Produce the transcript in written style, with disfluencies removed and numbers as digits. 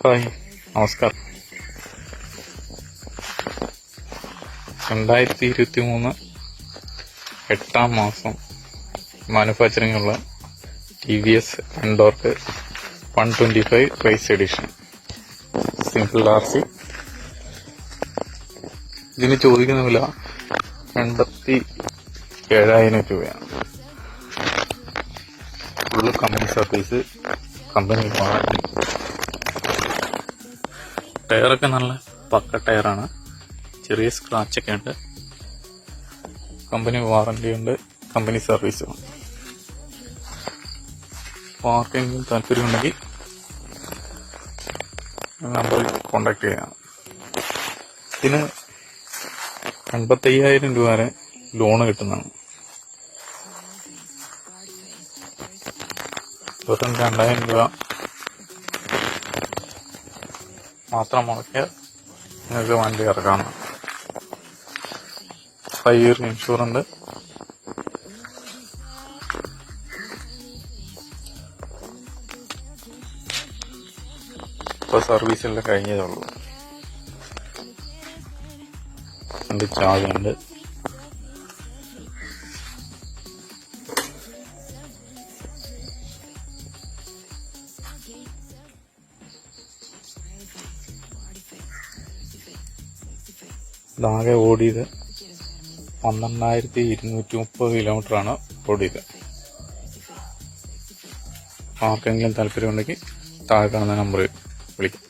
Hi, നമസ്കാരം. 2023 8-ാം മാസം manufacturing ഉള്ള TVS Ntorq 125 race edition simple RC. ഇതിന് ചോദിക്കുന്ന വില 87,000 രൂപയാണ്. Full company service, company warranty. ടയറൊക്കെ നല്ല പക്ക ടയറാണ്. ചെറിയ സ്ക്രാച്ചൊക്കെ ഉണ്ട്. കമ്പനി വാറണ്ടി ഉണ്ട്, കമ്പനി സർവീസും ഉണ്ട്. അപ്പോൾ ആർക്കെങ്കിലും താല്പര്യമുണ്ടെങ്കിൽ നമ്പറിൽ കോണ്ടാക്ട് ചെയ്യാം. ഇതിന് 85,000 രൂപ വരെ ലോണ് കിട്ടുന്നതാണ്. വെറും 2,000 രൂപ മാത്രം മുടക്കിയാൽ നിങ്ങൾക്ക് വണ്ടി ഇറക്കാവുന്നതാണ്. 5 ഇയർ ഇൻഷുറൻസ്. ഇപ്പോൾ സർവീസെല്ലാം കഴിഞ്ഞതേ ഉള്ളൂ. വണ്ടി ചാർജുണ്ട്. ഇതാകെ ഓടിയത് 12,230 കിലോമീറ്ററാണ് ഓടിയത്. ആർക്കെങ്കിലും താല്പര്യമുണ്ടെങ്കിൽ താഴെ കാണുന്ന നമ്പറിൽ വിളിക്കും.